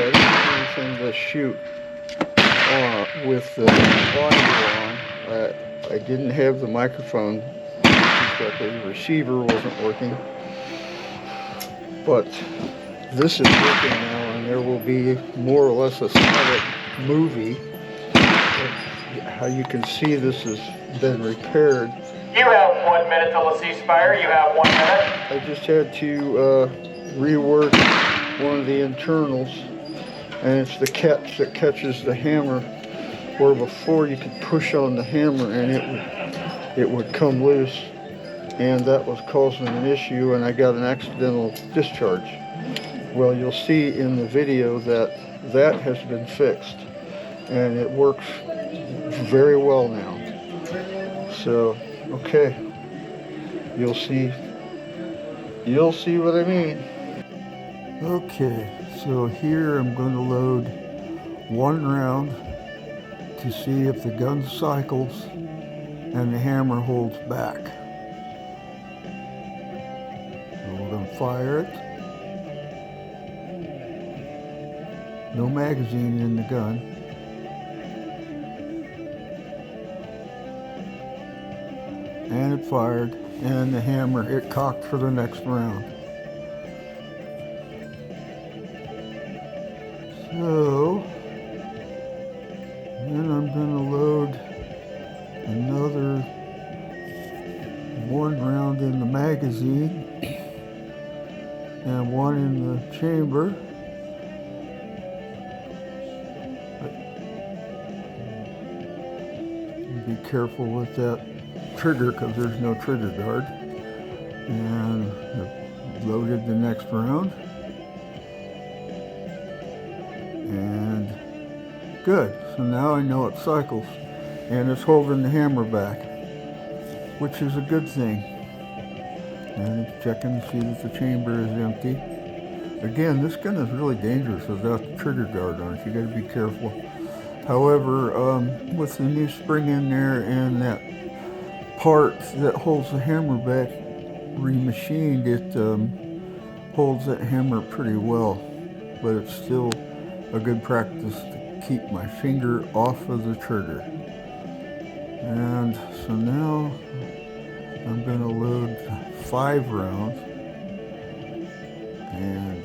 I didn't have anything to shoot with the audio on. I didn't have the microphone correctly. The receiver wasn't working. But this is working now, and there will be more or less a solid movie. How you can see this has been repaired. You have 1 minute till the ceasefire. You have 1 minute. I just had to rework one of the internals, and it's the catch that catches the hammer, where before you could push on the hammer and it would come loose, and that was causing an issue, and I got an accidental discharge. Well, you'll see in the video that that has been fixed, and it works very well now. So, okay, you'll see what I mean. Okay, so here I'm going to load one round to see if the gun cycles and the hammer holds back. So we're going to fire it. No magazine in the gun. And it fired, and the hammer, it cocked for the next round. So, then I'm going to load another one round in the magazine and one in the chamber. Be careful with that trigger because there's no trigger guard. And I've loaded the next round. And good. So now I know it cycles. And it's holding the hammer back, which is a good thing. And it's checking to see that the chamber is empty. Again, this gun is really dangerous without the trigger guard on it. You got to be careful. However, with the new spring in there and that part that holds the hammer back remachined, it holds that hammer pretty well, but it's still a good practice to keep my finger off of the trigger. And so now I'm going to load 5 rounds, and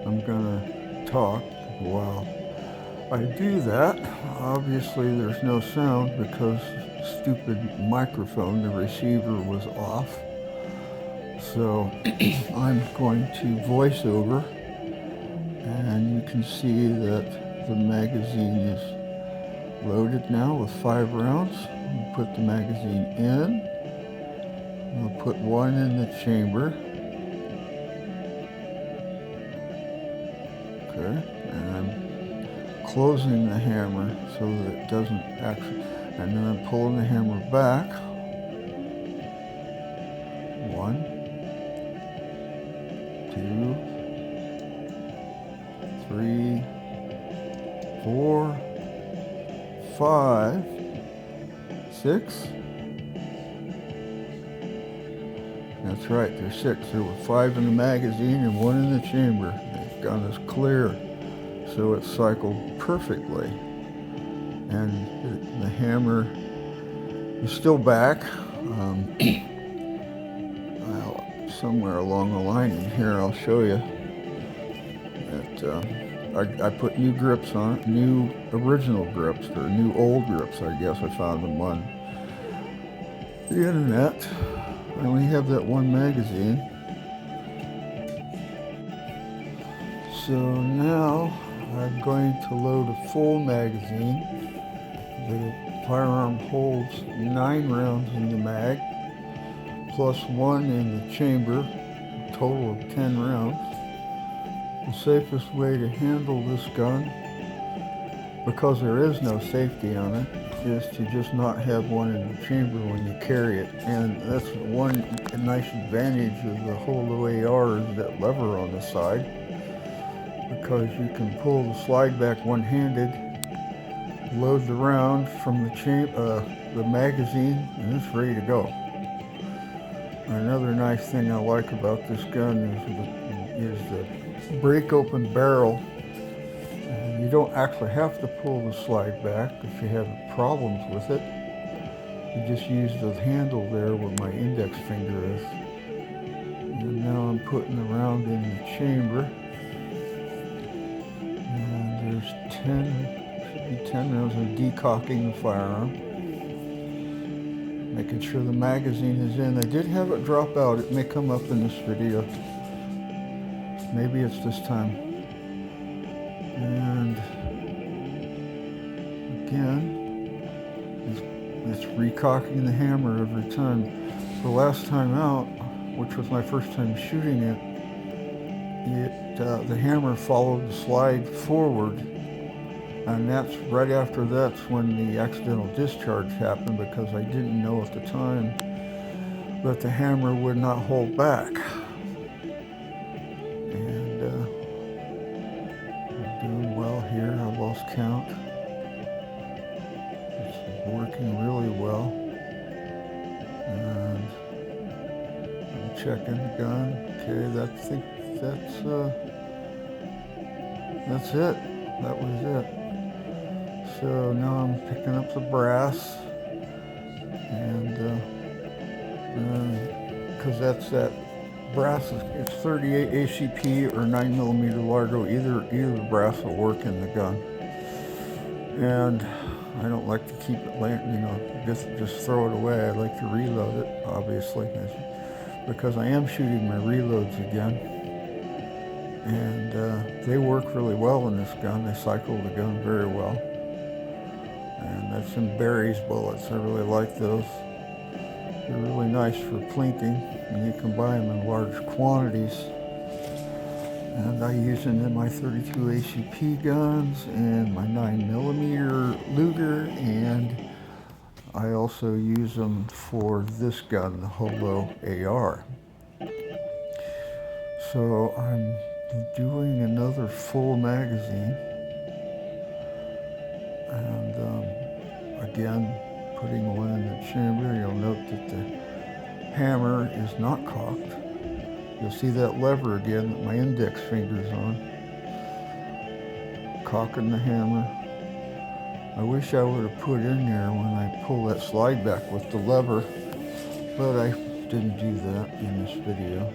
I'm going to talk while I do that. Obviously there's no sound because the stupid microphone, the receiver, was off. So I'm going to voice over, and you can see that the magazine is loaded now with 5 rounds. I'll put the magazine in. I'll put one in the chamber. Okay, and I'm closing the hammer so that it doesn't actually, and then I'm pulling the hammer back. 1, 2, 3, 4, 5, 6. That's right, there's 6. There were 5 in the magazine and 1 in the chamber. The gun is clear, so it cycled perfectly. And the hammer is still back. Well, somewhere along the line in here, I'll show you that I put new grips on it, new original grips, or new old grips, I guess. I found them on the internet. I only have that one magazine. So now I'm going to load a full magazine. The firearm holds 9 rounds in the mag, plus 1 in the chamber, a total of 10 rounds. The safest way to handle this gun, because there is no safety on it, is to just not have one in the chamber when you carry it. And that's one nice advantage of the Holloway AR is that lever on the side, because you can pull the slide back one-handed, load the round from the magazine, and it's ready to go. Another nice thing I like about this gun is the break open barrel don't actually have to pull the slide back if you have problems with it. You just use the handle there where my index finger is. And now I'm putting the round in the chamber. And there's 10, should be 10 rounds. I'm decocking the firearm. Making sure the magazine is in. I did have it drop out. It may come up in this video. Maybe it's this time. And again, it's recocking the hammer every time. The last time out, which was my first time shooting it, the hammer followed the slide forward, and that's right after that's when the accidental discharge happened, because I didn't know at the time that the hammer would not hold back. And I'm doing well here. I lost count. It's working really well. And I'm checking the gun. Okay, I think that's it. That was it. So now I'm picking up the brass, and because that's that brass, it's 38 ACP or 9mm Largo. Either brass will work in the gun. And I don't like to keep it laying, just throw it away. I like to reload it, obviously, because I am shooting my reloads again. And they work really well in this gun. They cycle the gun very well. And that's some Berry's bullets. I really like those. They're really nice for plinking, and you can buy them in large quantities. And I use them in my 32 ACP guns and my 9mm Luger, and I also use them for this gun, the Holo AR. So I'm doing another full magazine, and again, putting one in the chamber. You'll note that the hammer is not cocked. You'll see that lever again that my index finger's on. Cocking the hammer. I wish I would have put in there when I pull that slide back with the lever, but I didn't do that in this video.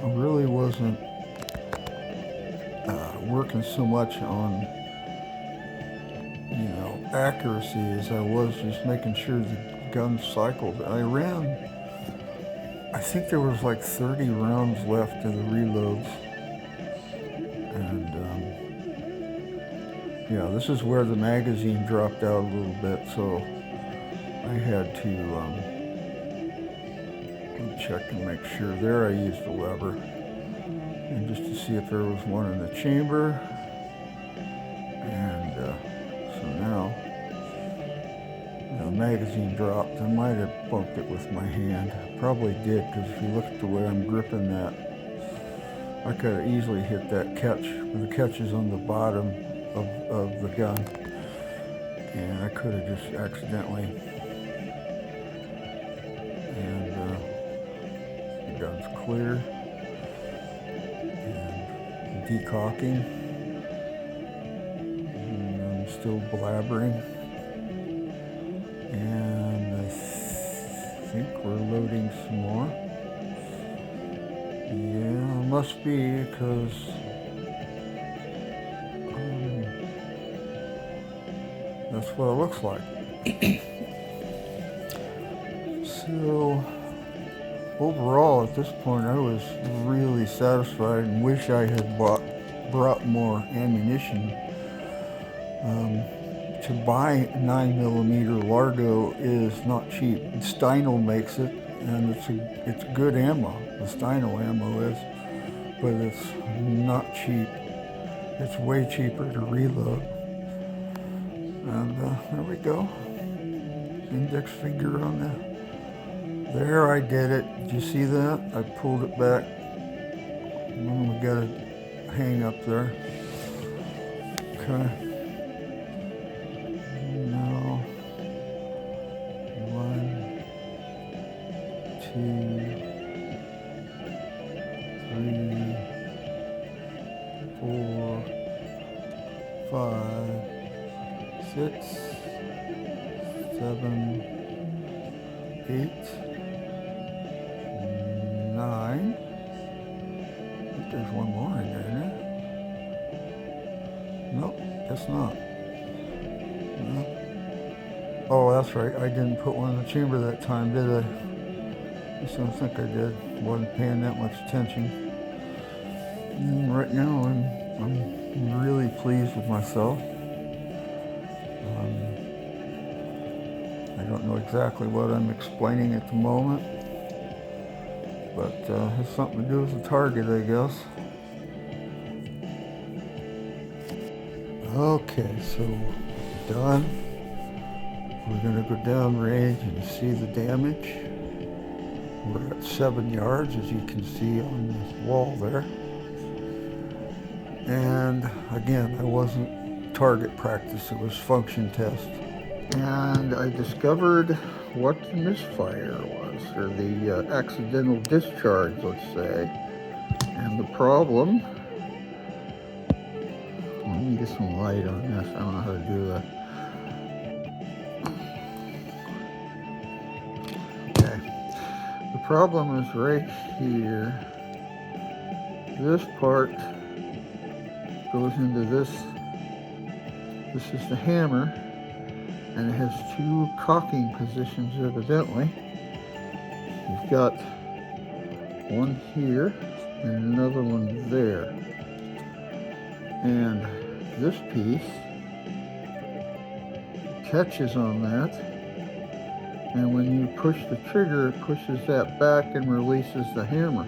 I really wasn't working so much on accuracy as I was just making sure the gun cycled. I think there was like 30 rounds left in the reloads. And yeah, this is where the magazine dropped out a little bit, so I had to check and make sure. There I used the lever, and just to see if there was one in the chamber. And so now the magazine dropped. I might have bumped it with my hand. I probably did, because if you look at the way I'm gripping that, I could have easily hit that catch. The catch is on the bottom of the gun, and I could have just accidentally. And the gun's clear and decocking. And I'm still blabbering. And I think we're loading some more. Yeah, must be, because that's what it looks like. So overall, at this point, I was really satisfied and wish I had brought more ammunition. To buy 9mm Largo is not cheap. Steinel makes it, and it's good ammo. The Steinel ammo is, but it's not cheap. It's way cheaper to reload. And there we go. Index finger on that. There, I did it. Did you see that? I pulled it back. And then we got it hang up there. Okay. Now, 1, 2, 3, 6, 7, 8, 9. I think there's one more in there, isn't there? Nope, guess not. No. Oh, that's right. I didn't put one in the chamber that time, did I? Just don't think I did. Wasn't paying that much attention. And right now, I'm really pleased with myself. I don't know exactly what I'm explaining at the moment, but it has something to do with the target, I guess. Okay, so done. We're going to go down range and see the damage. We're at 7 yards, as you can see on this wall there. And again, I wasn't target practice, it was function test. And I discovered what the misfire was, or the accidental discharge, let's say. And the problem, let me get some light on this, I don't know how to do that. Okay, the problem is right here. This part goes into this. This is the hammer, and it has two cocking positions evidently. You've got one here and another one there. And this piece catches on that, and when you push the trigger, it pushes that back and releases the hammer.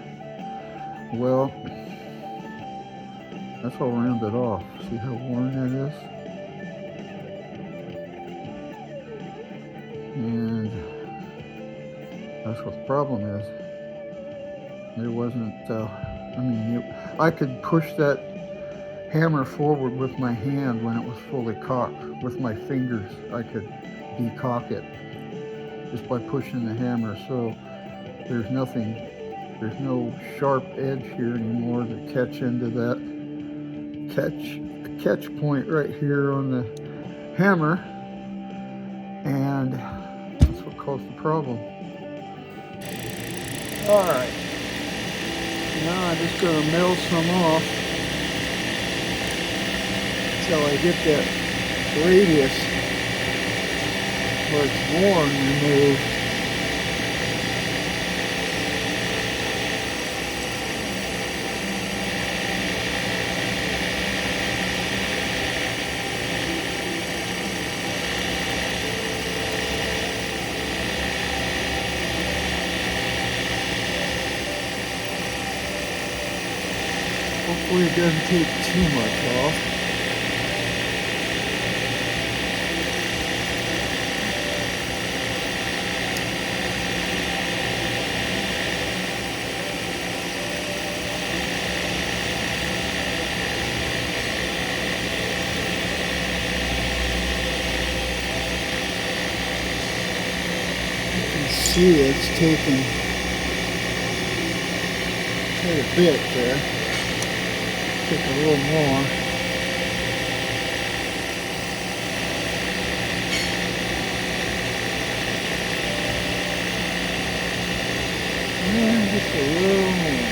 Well, that's all rounded off. See how worn that is? And that's what the problem is. There wasn't, I could push that hammer forward with my hand when it was fully cocked. With my fingers, I could decock it just by pushing the hammer. So there's no sharp edge here anymore to catch into that catch point right here on the hammer. And that's what caused the problem. Alright, now I'm just going to mill some off until I get that radius where it's worn removed. Hopefully it doesn't take too much off. You can see it's taken quite a bit there. Take a little more. And just a little more.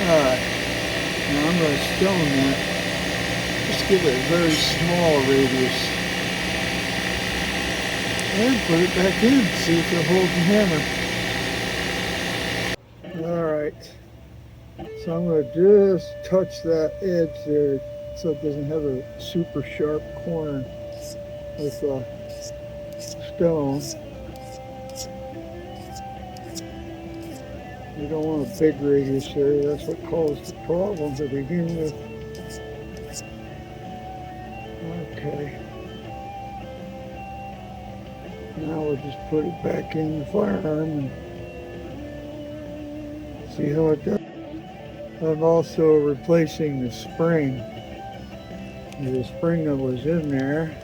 Alright, now I'm going to stone that. Just give it a very small radius. And put it back in, see if it'll hold the hammer. Alright, so I'm going to just touch that edge there so it doesn't have a super sharp corner with a stone. You don't want a big radius there, that's what caused the problem to begin with. Okay. Now we'll just put it back in the firearm and see how it does. I'm also replacing the spring. The spring that was in there.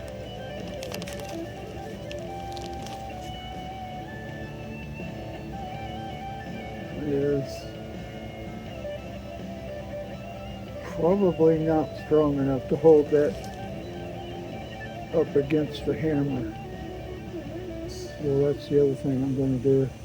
Is Probably not strong enough to hold that up against the hammer. Well, that's the other thing I'm going to do.